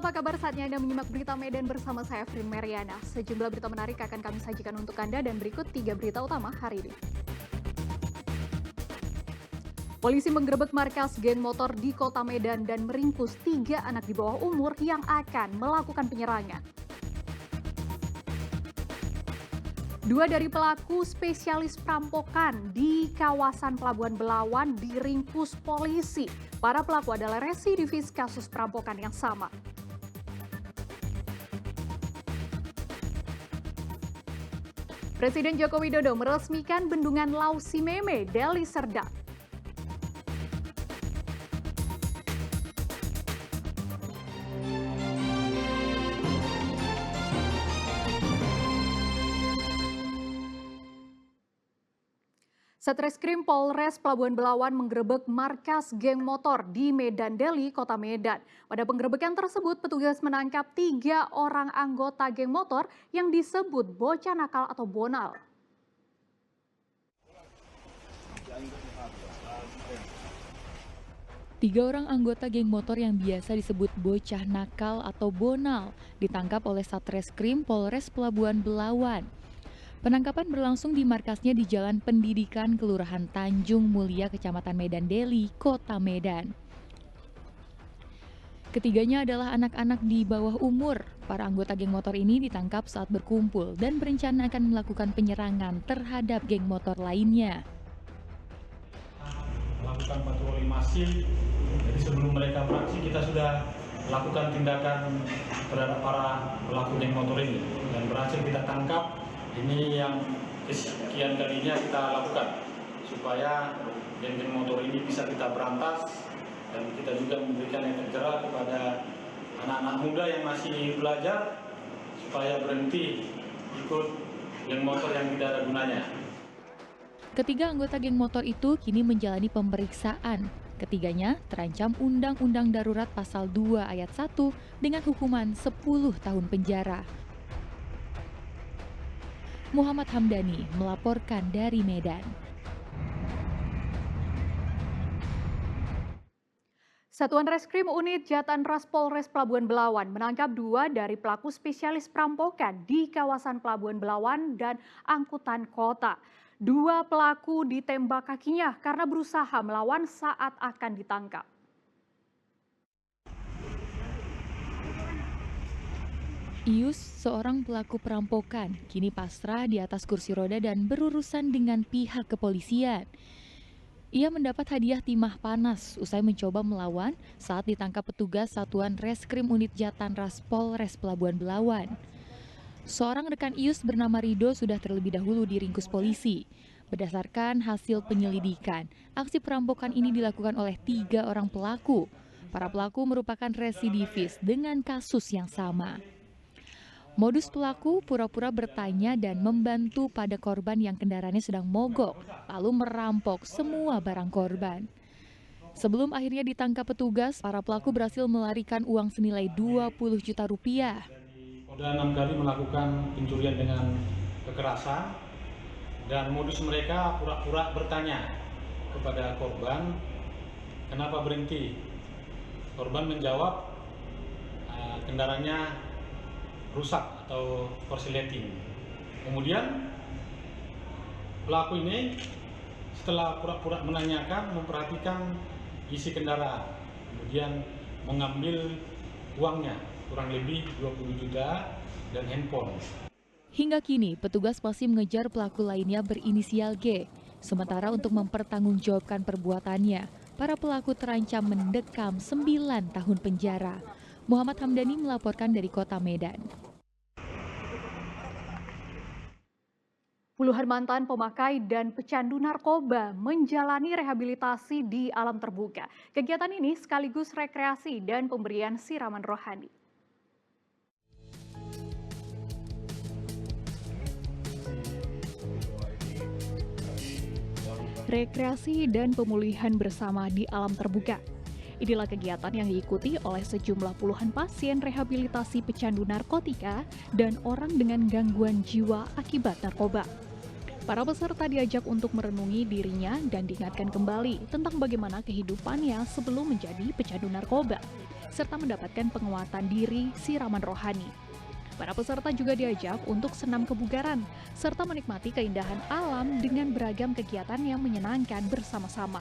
Halo, apa kabar? Saatnya Anda menyimak berita Medan bersama saya, Frin Meriana. Sejumlah berita menarik akan kami sajikan untuk Anda dan berikut 3 berita utama hari ini. Polisi menggerebek markas geng motor di kota Medan dan meringkus 3 anak di bawah umur yang akan melakukan penyerangan. 2 dari pelaku spesialis perampokan di kawasan Pelabuhan Belawan diringkus polisi. Para pelaku adalah residivis kasus perampokan yang sama. Presiden Joko Widodo meresmikan bendungan Lausimeme, Deli Serdang. Satreskrim Polres Pelabuhan Belawan menggerebek markas geng motor di Medan Deli, Kota Medan. Pada penggerebekan tersebut, petugas menangkap 3 orang anggota geng motor yang disebut bocah nakal atau bonal. Tiga orang anggota geng motor yang biasa disebut bocah nakal atau bonal ditangkap oleh Satreskrim Polres Pelabuhan Belawan. Penangkapan berlangsung di markasnya di Jalan Pendidikan Kelurahan Tanjung Mulia, Kecamatan Medan Deli, Kota Medan. Ketiganya adalah anak-anak di bawah umur. Para anggota geng motor ini ditangkap saat berkumpul dan berencana akan melakukan penyerangan terhadap geng motor lainnya. Melakukan patroli masif, jadi sebelum mereka beraksi kita sudah melakukan tindakan terhadap para pelaku geng motor ini dan berhasil kita tangkap. Ini yang kesekian kalinya kita lakukan supaya geng-geng motor ini bisa kita berantas dan kita juga memberikan efek jerah kepada anak-anak muda yang masih belajar supaya berhenti ikut geng motor yang tidak ada gunanya. Ketiga anggota geng motor itu kini menjalani pemeriksaan. Ketiganya terancam Undang-Undang Darurat Pasal 2 Ayat 1 dengan hukuman 10 tahun penjara. Muhammad Hamdani melaporkan dari Medan. Satuan Reskrim Unit Jatanras Polres Pelabuhan Belawan menangkap 2 dari pelaku spesialis perampokan di kawasan Pelabuhan Belawan dan angkutan kota. 2 pelaku ditembak kakinya karena berusaha melawan saat akan ditangkap. Ius, seorang pelaku perampokan, kini pasrah di atas kursi roda dan berurusan dengan pihak kepolisian. Ia mendapat hadiah timah panas usai mencoba melawan saat ditangkap petugas Satuan Reskrim Unit Jatanras Polres Pelabuhan Belawan. Seorang rekan Ius bernama Rido sudah terlebih dahulu diringkus polisi. Berdasarkan hasil penyelidikan, aksi perampokan ini dilakukan oleh 3 orang pelaku. Para pelaku merupakan residivis dengan kasus yang sama. Modus pelaku pura-pura bertanya dan membantu pada korban yang kendaraannya sedang mogok, lalu merampok semua barang korban. Sebelum akhirnya ditangkap petugas, para pelaku berhasil melarikan uang senilai 20 juta rupiah. Sudah 6 kali melakukan pencurian dengan kekerasan dan modus mereka pura-pura bertanya kepada korban, kenapa berhenti? Korban menjawab, kendaraannya rusak atau korsleting. Kemudian pelaku ini setelah pura-pura menanyakan, memperhatikan isi kendaraan, kemudian mengambil uangnya kurang lebih 20 juta dan handphone. Hingga kini petugas masih mengejar pelaku lainnya berinisial G. Sementara untuk mempertanggungjawabkan perbuatannya, para pelaku terancam mendekam 9 tahun penjara. Muhammad Hamdani melaporkan dari Kota Medan. Puluhan mantan pemakai dan pecandu narkoba menjalani rehabilitasi di alam terbuka. Kegiatan ini sekaligus rekreasi dan pemberian siraman rohani. Rekreasi dan pemulihan bersama di alam terbuka. Inilah kegiatan yang diikuti oleh sejumlah puluhan pasien rehabilitasi pecandu narkotika dan orang dengan gangguan jiwa akibat narkoba. Para peserta diajak untuk merenungi dirinya dan diingatkan kembali tentang bagaimana kehidupannya sebelum menjadi pecandu narkoba. serta mendapatkan penguatan diri, siraman rohani. Para peserta juga diajak untuk senam kebugaran, serta menikmati keindahan alam dengan beragam kegiatan yang menyenangkan bersama-sama.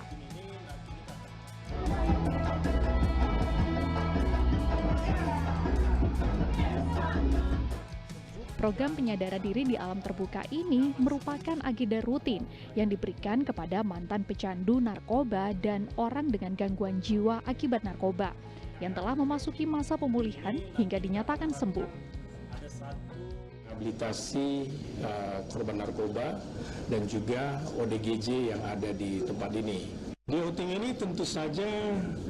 Program penyadaran diri di alam terbuka ini merupakan agenda rutin yang diberikan kepada mantan pecandu narkoba dan orang dengan gangguan jiwa akibat narkoba yang telah memasuki masa pemulihan hingga dinyatakan sembuh. Rehabilitasi korban narkoba dan juga ODGJ yang ada di tempat ini. Di outing ini tentu saja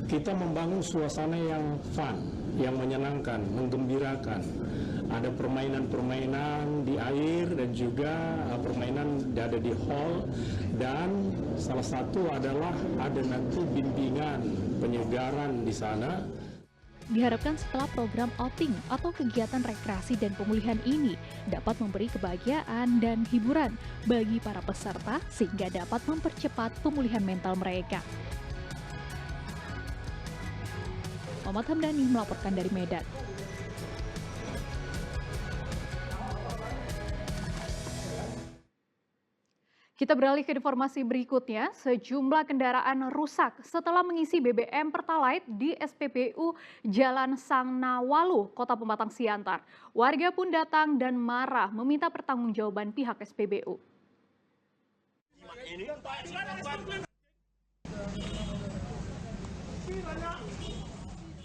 kita membangun suasana yang fun, yang menyenangkan, menggembirakan. Ada permainan-permainan di air dan juga permainan ada di hall, dan salah satu adalah ada nanti bimbingan penyegaran di sana. Diharapkan setelah program outing atau kegiatan rekreasi dan pemulihan ini dapat memberi kebahagiaan dan hiburan bagi para peserta sehingga dapat mempercepat pemulihan mental mereka. Muhammad Hamdani melaporkan dari Medan. Kita beralih ke informasi berikutnya. Sejumlah kendaraan rusak setelah mengisi BBM Pertalite di SPBU Jalan Sangnawalu, Kota Pematang Siantar. Warga pun datang dan marah meminta pertanggungjawaban pihak SPBU.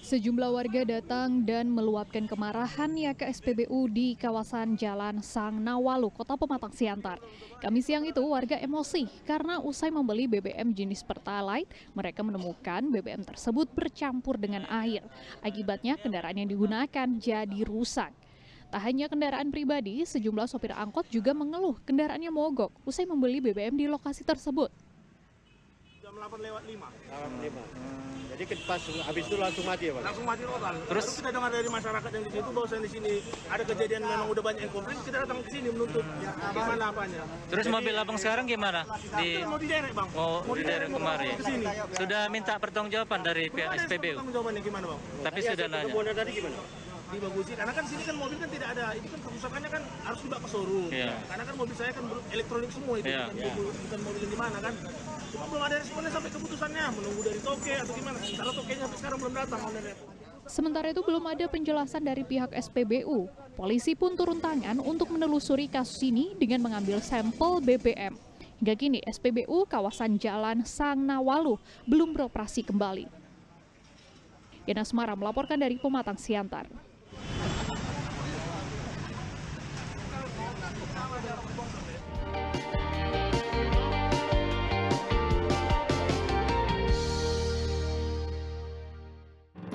Sejumlah warga datang dan meluapkan kemarahannya ke SPBU di kawasan Jalan Sangnawalu, Kota Pematang Siantar. Kamis siang itu warga emosi karena usai membeli BBM jenis Pertalite, mereka menemukan BBM tersebut bercampur dengan air. Akibatnya kendaraan yang digunakan jadi rusak. Tak hanya kendaraan pribadi, sejumlah sopir angkot juga mengeluh kendaraannya mogok usai membeli BBM di lokasi tersebut. Jam 8:05. Jadi pas habis itu langsung mati ya Pak? Langsung mati total. Terus kita dengar dari masyarakat yang di situ bahwa di sini ada kejadian memang udah banyak yang komplain, kita datang ke sini menuntut gimana apanya. Terus jadi, mobil abang sekarang gimana? Mau diderek Bang. Mau diderek kemarin. Kesini. Sudah minta pertanggungjawaban dari pihak SPBU. Pertanggungjawabannya gimana Bang? Tapi sudah nanya. Tadi gimana? Dibagusin, karena kan sini kan mobil kan tidak ada, ini kan kerusakannya kan harus dibawa ke showroom. Yeah. Karena kan mobil saya kan elektronik semua itu, bukan mobil yang gimana kan. Cuma belum ada responnya sampai keputusannya, menunggu dari toke atau gimana. Karena tokenya sampai sekarang belum datang. Sementara itu belum ada penjelasan dari pihak SPBU. Polisi pun turun tangan untuk menelusuri kasus ini dengan mengambil sampel BBM. Hingga kini SPBU kawasan Jalan Sangnawalu belum beroperasi kembali. Yana Semara melaporkan dari Pematang Siantar.